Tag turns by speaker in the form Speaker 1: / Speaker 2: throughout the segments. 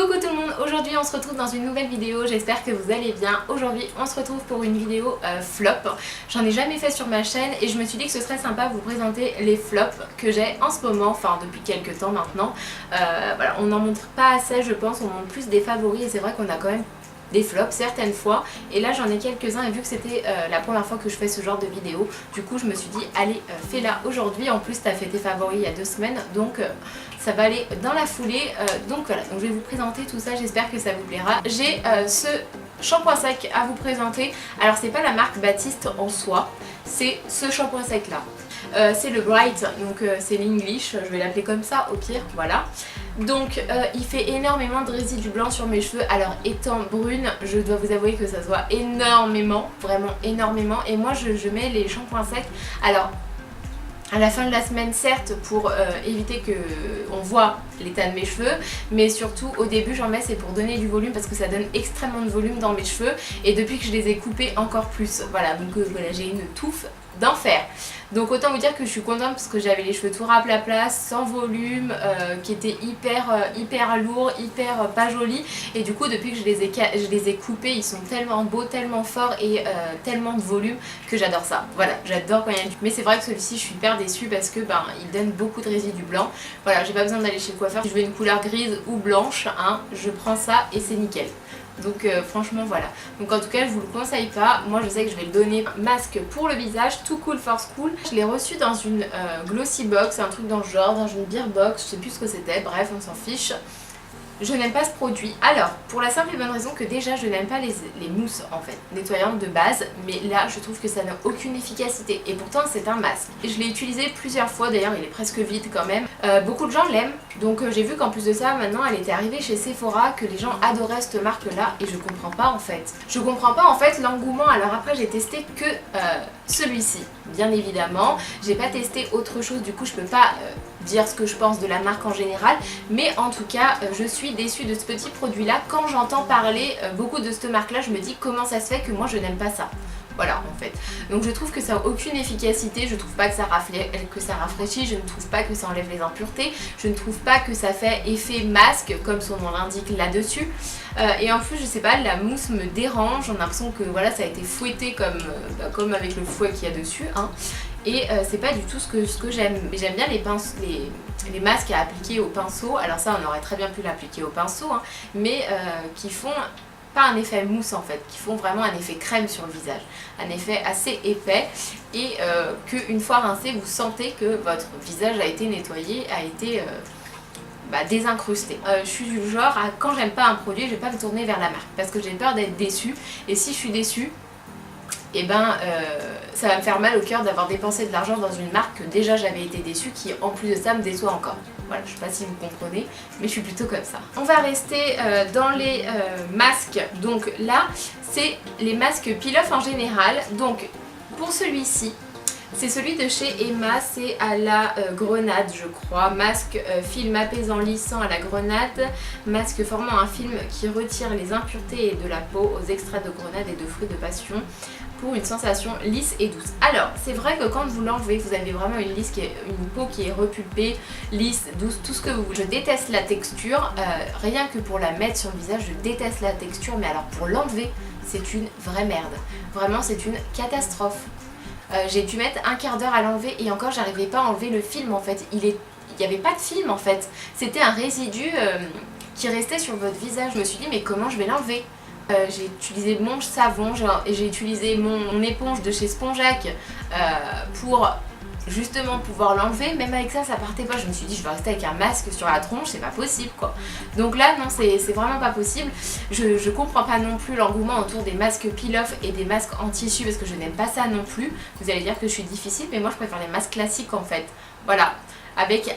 Speaker 1: Coucou tout le monde, aujourd'hui on se retrouve dans une nouvelle vidéo, j'espère que vous allez bien. Aujourd'hui on se retrouve pour une vidéo flop. J'en ai jamais fait sur ma chaîne et je me suis dit que ce serait sympa de vous présenter les flops que j'ai en ce moment, enfin depuis quelques temps maintenant. Voilà, on n'en montre pas assez je pense, on montre plus des favoris et c'est vrai qu'on a quand même des flops certaines fois et là j'en ai quelques-uns et vu que c'était la première fois que je fais ce genre de vidéo, du coup je me suis dit allez fais-la aujourd'hui. En plus t'as fait tes favoris il y a 2 semaines donc ça va aller dans la foulée. Donc voilà, donc je vais vous présenter tout ça, j'espère que ça vous plaira. J'ai ce shampoing sec à vous présenter. Alors c'est pas la marque Baptiste en soi, c'est ce shampoing sec là. C'est le Bright, donc c'est l'English, je vais l'appeler comme ça au pire, voilà. Donc il fait énormément de résidus blancs sur mes cheveux. Alors étant brune, je dois vous avouer que ça se voit énormément, vraiment énormément. Et moi je mets les shampoings secs. Alors à la fin de la semaine certes pour éviter qu'on voit l'état de mes cheveux, mais surtout au début j'en mets c'est pour donner du volume parce que ça donne extrêmement de volume dans mes cheveux et depuis que je les ai coupés encore plus. Voilà, donc voilà, j'ai une touffe d'enfer. Donc autant vous dire que je suis contente parce que j'avais les cheveux tout ras à plat place, sans volume, qui étaient hyper lourds, hyper pas jolis. Et du coup depuis que je les ai coupés, ils sont tellement beaux, tellement forts et tellement de volume que j'adore ça. Voilà, j'adore quand il y a du... Mais c'est vrai que celui-ci je suis hyper déçue parce que ben, il donne beaucoup de résidus blancs. Voilà, j'ai pas besoin d'aller chez le coiffeur. Si je veux une couleur grise ou blanche, hein, je prends ça et c'est nickel. Donc franchement voilà, donc en tout cas je vous le conseille pas. Moi je sais que je vais le donner masque pour le visage, Too Cool for School. Je l'ai reçu dans une glossy box, un truc dans le genre, dans une beer box, je sais plus ce que c'était, bref on s'en fiche. Je n'aime pas ce produit. Alors, pour la simple et bonne raison que déjà je n'aime pas les mousses en fait, nettoyantes de base, mais là je trouve que ça n'a aucune efficacité et pourtant c'est un masque. Je l'ai utilisé plusieurs fois, d'ailleurs il est presque vide quand même. Beaucoup de gens l'aiment, donc j'ai vu qu'en plus de ça maintenant elle était arrivée chez Sephora, que les gens adoraient cette marque là et je comprends pas en fait. Je comprends pas en fait l'engouement. Alors après j'ai testé que celui-ci, bien évidemment. J'ai pas testé autre chose, du coup je peux pas dire ce que je pense de la marque en général, mais en tout cas je suis déçue de ce petit produit là. Quand j'entends parler beaucoup de cette marque là, je me dis comment ça se fait que moi je n'aime pas ça. Voilà en fait. Donc je trouve que ça n'a aucune efficacité, je trouve pas que ça rafraîchit, je ne trouve pas que ça enlève les impuretés, je ne trouve pas que ça fait effet masque comme son nom l'indique là-dessus. Et en plus je sais pas, la mousse me dérange, j'ai l'impression que voilà ça a été fouetté comme avec le fouet qu'il y a dessus, hein. Et c'est pas du tout ce que j'aime. J'aime bien les masques à appliquer au pinceau. Alors ça on aurait très bien pu l'appliquer au pinceau, hein, mais qui font pas un effet mousse en fait, qui font vraiment un effet crème sur le visage, un effet assez épais et qu'une fois rincé vous sentez que votre visage a été nettoyé, a été désincrusté. Je suis du genre à quand j'aime pas un produit je vais pas me tourner vers la marque parce que j'ai peur d'être déçue et si je suis déçue et ben ça va me faire mal au cœur d'avoir dépensé de l'argent dans une marque que déjà j'avais été déçue, qui en plus de ça me déçoit encore. Voilà, je sais pas si vous comprenez, mais je suis plutôt comme ça. On va rester dans les masques, donc là c'est les masques peel-off en général. Donc pour celui-ci, c'est celui de chez Emma, c'est à la grenade je crois, masque film apaisant lissant à la grenade, masque formant un film qui retire les impuretés de la peau aux extraits de grenade et de fruits de passion pour une sensation lisse et douce. Alors c'est vrai que quand vous l'enlevez vous avez vraiment une peau qui est repulpée, lisse, douce, tout ce que vous voulez. Je déteste la texture, rien que pour la mettre sur le visage je déteste la texture, mais alors pour l'enlever c'est une vraie merde. Vraiment c'est une catastrophe. J'ai dû mettre un quart d'heure à l'enlever et encore j'arrivais pas à enlever le film en fait. Il n'y avait pas de film en fait. C'était un résidu qui restait sur votre visage. Je me suis dit mais comment je vais l'enlever? J'ai utilisé mon savon, j'ai utilisé mon éponge de chez Spongeac pour justement pouvoir l'enlever. Même avec ça partait pas. Je me suis dit je vais rester avec un masque sur la tronche, c'est pas possible quoi. Donc là non, c'est vraiment pas possible. Je comprends pas non plus l'engouement autour des masques peel-off et des masques en tissu parce que je n'aime pas ça non plus. Vous allez dire que je suis difficile, mais moi je préfère les masques classiques en fait. Voilà, avec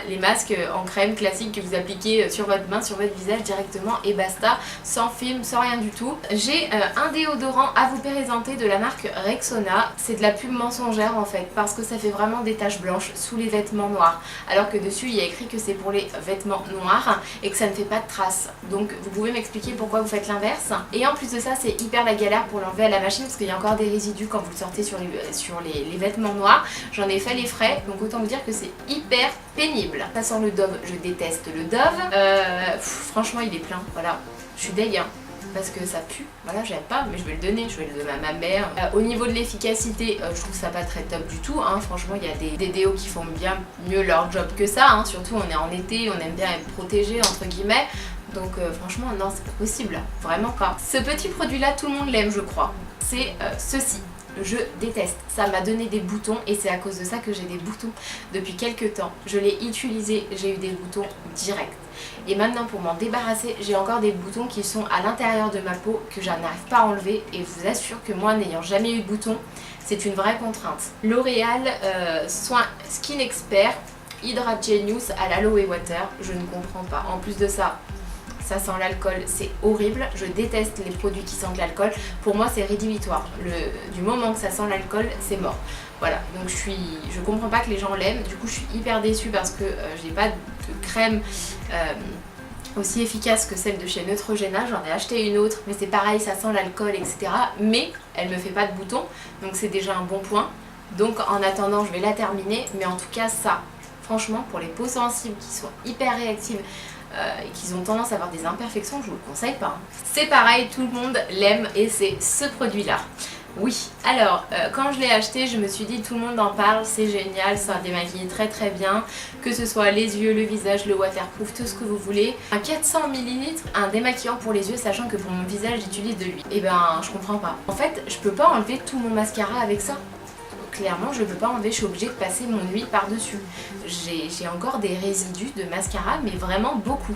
Speaker 1: les masques en crème classiques que vous appliquez sur votre main, sur votre visage directement et basta, sans film, sans rien du tout. J'ai un déodorant à vous présenter de la marque Rexona. C'est de la pub mensongère en fait parce que ça fait vraiment des taches blanches sous les vêtements noirs, alors que dessus il y a écrit que c'est pour les vêtements noirs et que ça ne fait pas de traces. Donc vous pouvez m'expliquer pourquoi vous faites l'inverse? Et en plus de ça c'est hyper la galère pour l'enlever à la machine parce qu'il y a encore des résidus quand vous le sortez sur les vêtements noirs. J'en ai fait les frais, donc autant vous dire que c'est hyper pénible. Ça sent le Dove, je déteste le Dove. Franchement il est plein, voilà, je suis deg hein, parce que ça pue, voilà j'aime pas mais je vais le donner à ma mère. Au niveau de l'efficacité, je trouve ça pas très top du tout hein. Franchement il y a des déos qui font bien mieux leur job que ça hein. Surtout on est en été, on aime bien être protégé entre guillemets. Donc franchement non c'est pas possible, vraiment pas. Ce petit produit là tout le monde l'aime je crois, c'est ceci. Je déteste, ça m'a donné des boutons et c'est à cause de ça que j'ai des boutons depuis quelques temps. Je l'ai utilisé, j'ai eu des boutons directs. Et maintenant pour m'en débarrasser, j'ai encore des boutons qui sont à l'intérieur de ma peau que je n'arrive pas à enlever. Et je vous assure que moi n'ayant jamais eu de boutons, c'est une vraie contrainte. L'Oréal Soin Skin Expert Hydrate Genius à l'Aloe Water, je ne comprends pas. En plus de ça, ça sent l'alcool, c'est horrible, je déteste les produits qui sentent l'alcool, pour moi c'est rédhibitoire, du moment que ça sent l'alcool c'est mort. Voilà, donc je comprends pas que les gens l'aiment, du coup je suis hyper déçue parce que j'ai pas de crème aussi efficace que celle de chez Neutrogena, j'en ai acheté une autre, mais c'est pareil, ça sent l'alcool etc. Mais elle me fait pas de boutons, donc c'est déjà un bon point. Donc en attendant je vais la terminer, mais en tout cas ça, franchement pour les peaux sensibles qui sont hyper réactives, et qu'ils ont tendance à avoir des imperfections, je vous le conseille pas. C'est pareil, tout le monde l'aime et c'est ce produit là. Oui, alors quand je l'ai acheté, je me suis dit tout le monde en parle, c'est génial, ça démaquille très très bien, que ce soit les yeux, le visage, le waterproof, tout ce que vous voulez. Un 400 ml, un démaquillant pour les yeux, sachant que pour mon visage j'utilise de l'huile. Et ben je comprends pas. En fait, je peux pas enlever tout mon mascara avec ça. Clairement je peux pas enlever, je suis obligée de passer mon huile par dessus. J'ai encore des résidus de mascara mais vraiment beaucoup.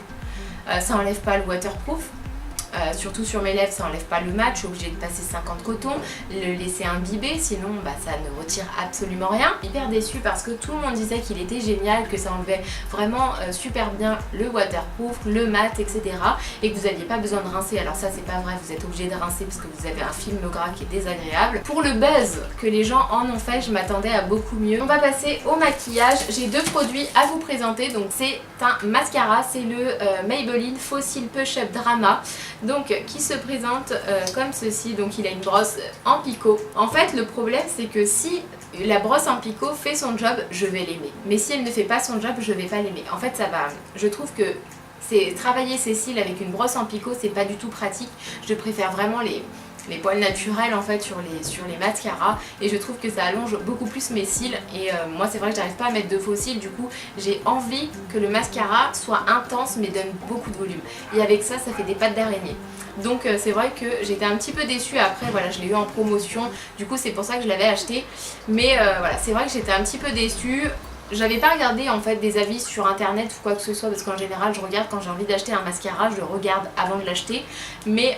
Speaker 1: Ça enlève pas le waterproof, surtout sur mes lèvres ça enlève pas le mat, je suis obligée de passer 50 cotons, le laisser imbiber sinon ça ne retire absolument rien. Hyper déçue parce que tout le monde disait qu'il était génial, que ça enlevait vraiment super bien le waterproof, le mat etc. et que vous n'aviez pas besoin de rincer. Alors ça c'est pas vrai, vous êtes obligé de rincer parce que vous avez un film gras qui est désagréable. Pour le buzz que les gens en ont fait, je m'attendais à beaucoup mieux. On va passer au maquillage, j'ai deux produits à vous présenter. Donc c'est un mascara, c'est le Maybelline Fossil Push-Up Drama, donc qui se présente comme ceci. Donc il a une brosse en picot. En fait le problème c'est que si la brosse en picot fait son job, je vais l'aimer, mais si elle ne fait pas son job, je vais pas l'aimer. En fait ça va, je trouve que c'est travailler ses cils avec une brosse en picot, c'est pas du tout pratique. Je préfère vraiment les poils naturels en fait sur les mascaras, et je trouve que ça allonge beaucoup plus mes cils. Et moi c'est vrai que j'arrive pas à mettre de faux cils, du coup j'ai envie que le mascara soit intense mais donne beaucoup de volume, et avec ça ça fait des pattes d'araignée. Donc c'est vrai que j'étais un petit peu déçue. Après voilà, je l'ai eu en promotion, du coup c'est pour ça que je l'avais acheté. Mais voilà, c'est vrai que j'étais un petit peu déçue. J'avais pas regardé en fait des avis sur internet ou quoi que ce soit, parce qu'en général je regarde quand j'ai envie d'acheter un mascara, je le regarde avant de l'acheter. Mais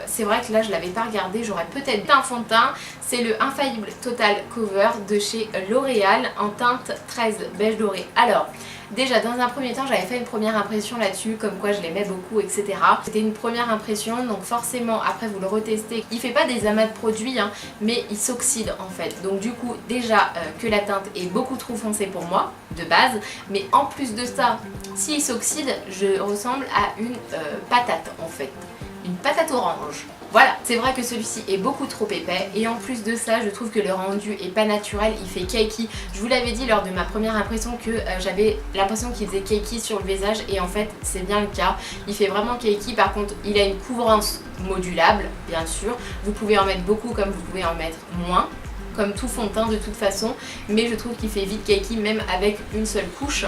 Speaker 1: c'est vrai que là je l'avais pas regardé, j'aurais peut-être un fond de teint. C'est le Infaillible Total Cover de chez L'Oréal en teinte 13 beige doré. Alors déjà dans un premier temps j'avais fait une première impression là-dessus, comme quoi je l'aimais beaucoup etc. C'était une première impression, donc forcément après vous le retestez. Il fait pas des amas de produits hein, mais il s'oxyde en fait. Donc du coup déjà que la teinte est beaucoup trop foncée pour moi de base, mais en plus de ça, s'il s'oxyde, je ressemble à une patate en fait. Une patate orange. Voilà, c'est vrai que celui-ci est beaucoup trop épais, et en plus de ça je trouve que le rendu est pas naturel, il fait cakey. Je vous l'avais dit lors de ma première impression que j'avais l'impression qu'il faisait cakey sur le visage, et en fait c'est bien le cas, il fait vraiment cakey. Par contre il a une couvrance modulable bien sûr, vous pouvez en mettre beaucoup comme vous pouvez en mettre moins, comme tout fond de teint de toute façon, mais je trouve qu'il fait vite cakey même avec une seule couche.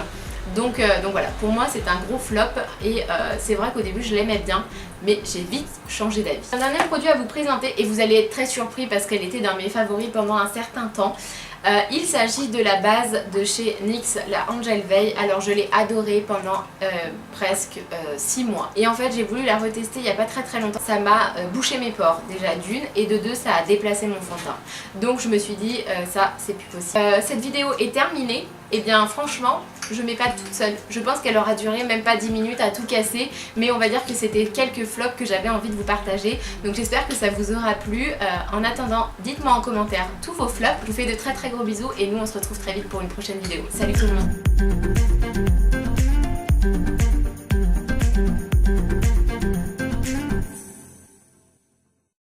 Speaker 1: Donc voilà, pour moi c'est un gros flop, et c'est vrai qu'au début je l'aimais bien, mais j'ai vite changé d'avis. Un dernier produit à vous présenter, et vous allez être très surpris parce qu'elle était dans mes favoris pendant un certain temps. Il s'agit de la base de chez NYX, la Angel Veil. Alors je l'ai adorée pendant presque 6 mois. Et en fait j'ai voulu la retester il n'y a pas très longtemps. Ça m'a bouché mes pores déjà d'une, et de deux ça a déplacé mon fond de teint. Donc je me suis dit ça c'est plus possible. Cette vidéo est terminée. Et bien franchement je m'épate toute seule. Je pense qu'elle aura duré même pas 10 minutes à tout casser, mais on va dire que c'était quelques flops que j'avais envie de vous partager. Donc j'espère que ça vous aura plu. En attendant, dites-moi en commentaire tous vos flops. Je vous fais de très gros bisous, et nous on se retrouve très vite pour une prochaine vidéo. Salut tout le monde.